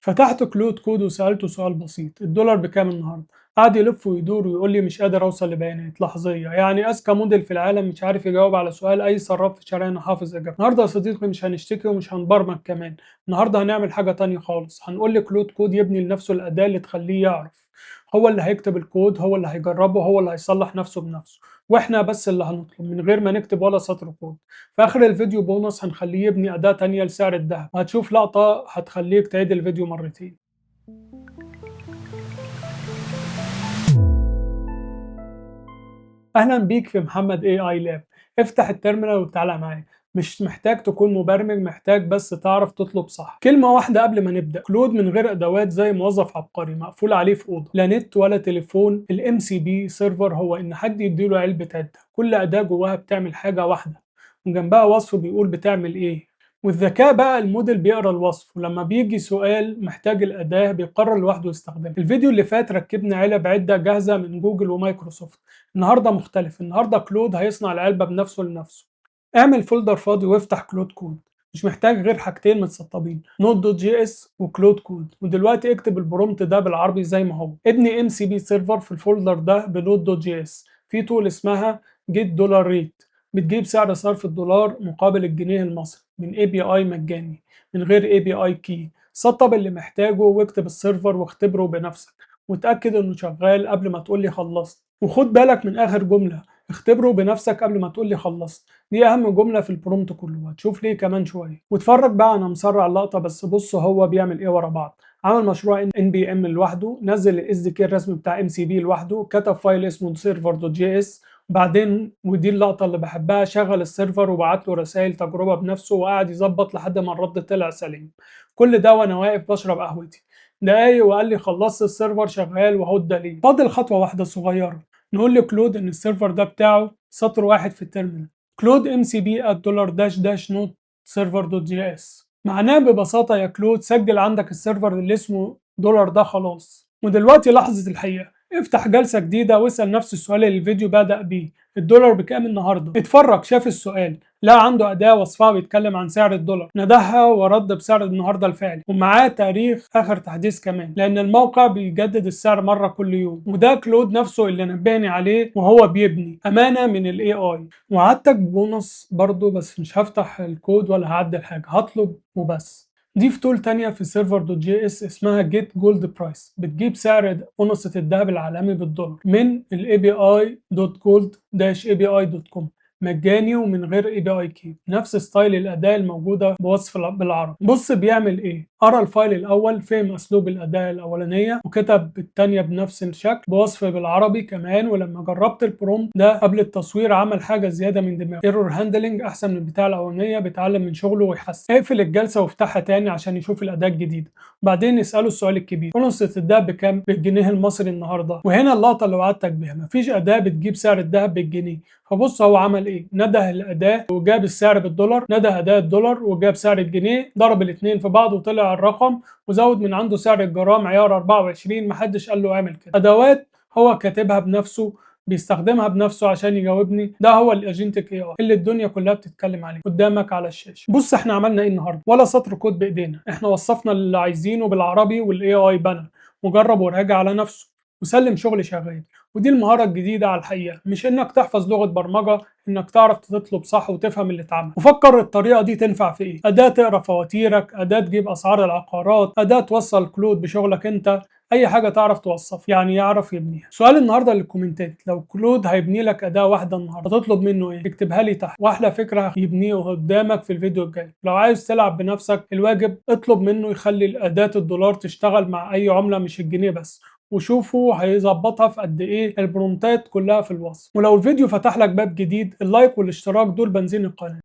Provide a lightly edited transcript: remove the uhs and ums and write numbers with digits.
فتحت كلود كود وسألته سؤال بسيط، الدولار بكام النهارده؟ قعد يلف ويدور ويقول لي مش قادر اوصل لبيانات لحظيه، يعني اذكى موديل في العالم مش عارف يجاوب على سؤال اي صراف في شارعنا حافظ اجابته. النهارده يا صديقي مش هنشتكي ومش هنبرمج كمان، النهارده هنعمل حاجه تانية خالص، هنقول لكلود كود يبني لنفسه الاداه اللي تخليه يعرف. هو اللي هيكتب الكود، هو اللي هيجربه، هو اللي هيصلح نفسه بنفسه، واحنا بس اللي هنطلب من غير ما نكتب ولا سطر كود. في اخر الفيديو بونص هنخليه يبني اداه تانية لسعر الذهب، وهتشوف لقطه هتخليك تعيد الفيديو مرتين. اهلا بيك في محمد اي اي لاب. افتح التيرمينال وتعالى معايا. مش محتاج تكون مبرمج، محتاج بس تعرف تطلب صح. كلمة واحدة قبل ما نبدأ، كلود من غير ادوات زي موظف عبقري مقفول عليه في اوضة، لا نت ولا تليفون. الام سي بي سيرفر هو ان حد يديله علبة عدة، كل اداة جواها بتعمل حاجة واحدة وجنبها وصف بيقول بتعمل ايه. والذكاء بقى الموديل بيقرا الوصف، ولما بيجي سؤال محتاج الأداة بيقرر لوحده يستخدمها. الفيديو اللي فات ركبنا علب عدة جاهزة من جوجل ومايكروسوفت، النهارده مختلف، النهارده كلود هيصنع العلبة بنفسه لنفسه. اعمل فولدر فاضي وافتح كلود كود، مش محتاج غير حاجتين متسطبين، نوت دوت جي اس وكلود كود. ودلوقتي اكتب البرومت ده بالعربي زي ما هو. ابني ام سي بي سيرفر في الفولدر ده بنوت دوت جي اس. في تول اسمها جيت دولار ريت، بتجيب سعر صرف الدولار مقابل الجنيه المصري من اي بي اي مجاني من غير اي بي اي كي. سطب اللي محتاجه واكتب السيرفر واختبره بنفسك وتأكد انه شغال قبل ما تقول لي خلصت. وخد بالك من اخر جملة، اختبره بنفسك قبل ما تقول لي خلصت، دي اهم جملة في البرومت كله، هتشوف ليه كمان شوية. واتفرج بقى، انا مسرع اللقطة بس بص هو بيعمل ايه ورا بعض. عمل مشروع ان بي ام لوحده، نزل الاس دي كي الرسمي بتاع ام سي بي لوحده، كتب فايل اسمه سيرفر دوت جي اس. بعدين ودي اللقطة اللي بحبها، شغل السيرفر وبعت له رسائل تجربة بنفسه وقعد يظبط لحد ما الرد طلع سليم. كل ده وانا واقف بشرب قهوتي. دقايق وقال لي خلصت السيرفر شغال وهو الدليل. فاضل خطوة واحدة صغيرة، نقول لكلود ان السيرفر ده بتاعه سطر واحد في التيرمينال، كلود ام سي بي $دولار داش داش نوت سيرفر دوت جي اس. معناه ببساطة يا كلود سجل عندك السيرفر اللي اسمه دولار ده خلاص. ودلوقتي لحظة الحقيقة، افتح جلسة جديدة واسأل نفس السؤال اللي الفيديو بدأ بيه، الدولار بكام النهارده؟ اتفرج، شاف السؤال، لا عنده أداة وصفها بيتكلم عن سعر الدولار، ندهها ورد بسعر النهارده الفعلي ومعاه تاريخ آخر تحديث كمان، لأن الموقع بيجدد السعر مرة كل يوم. وده كلود نفسه اللي نبهني عليه وهو بيبني، أمانة من ال AI. وعدتك بونص برضه، بس مش هفتح الكود ولا هعدل حاجة، هطلب وبس. ضيف تول تانية في سيرفر دوت جي اس اسمها جيت جولد برايس، بتجيب سعر أونصة الذهب العالمي بالدولار من ال API.gold-API.com، مجاني ومن غير اي بي اي كي، نفس ستايل الاداة الموجودة بوصف بالعربي. بص بيعمل ايه، قرا الفايل الاول، فهم اسلوب الاداة الاولانية وكتب التانية بنفس الشكل بوصف بالعربي كمان. ولما جربت البرومت ده قبل التصوير عمل حاجة زيادة من دماغه، ايرور هاندلنج احسن من البتاع الاولانية، بيتعلم من شغله ويحسن. اقفل الجلسة وافتحها تاني عشان يشوف الاداة الجديدة، وبعدين اساله السؤال الكبير، أونصة الدهب بكام بالجنيه المصري النهارده؟ وهنا اللقطة اللي وعدتك بيها، مفيش اداة بتجيب سعر الدهب بالجنيه. فبص هو عمل ايه، نده الاداه وجاب السعر بالدولار، نده اداه الدولار وجاب سعر الجنيه، ضرب الاثنين في بعض وطلع الرقم، وزود من عنده سعر الجرام عيار 24. محدش قال له اعمل كده، ادوات هو كاتبها بنفسه بيستخدمها بنفسه عشان يجاوبني. ده هو الاجنتيك اي اي اللي الدنيا كلها بتتكلم عليه قدامك على الشاشه. بص احنا عملنا ايه النهارده، ولا سطر كود بايدينا، احنا وصفنا اللي عايزينه بالعربي والاي اي بنى وجرب وراجع على نفسه وسلم شغل شغال. ودي المهارة الجديدة على الحقيقة، مش انك تحفظ لغة برمجة، انك تعرف تطلب صح وتفهم اللي اتعمل. وفكر الطريقة دي تنفع في ايه، أداة تقرا فواتيرك، أداة تجيب أسعار العقارات، أداة توصل كلود بشغلك انت، اي حاجة تعرف توصف يعني يعرف يبنيها. سؤال النهاردة للكومنتات، لو كلود هيبني لك أداة واحدة النهاردة هتطلب منه ايه؟ اكتبها لي تحت، واحلى فكرة يبنيه قدامك في الفيديو الجاي. لو عايز تلعب بنفسك الواجب، اطلب منه يخلي الأداة الدولار تشتغل مع اي عملة مش الجنيه بس، وشوفوا هيظبطها في قد ايه. البرومتات كلها في الوصف. ولو الفيديو فتح لك باب جديد، اللايك والاشتراك دول بنزين القناة.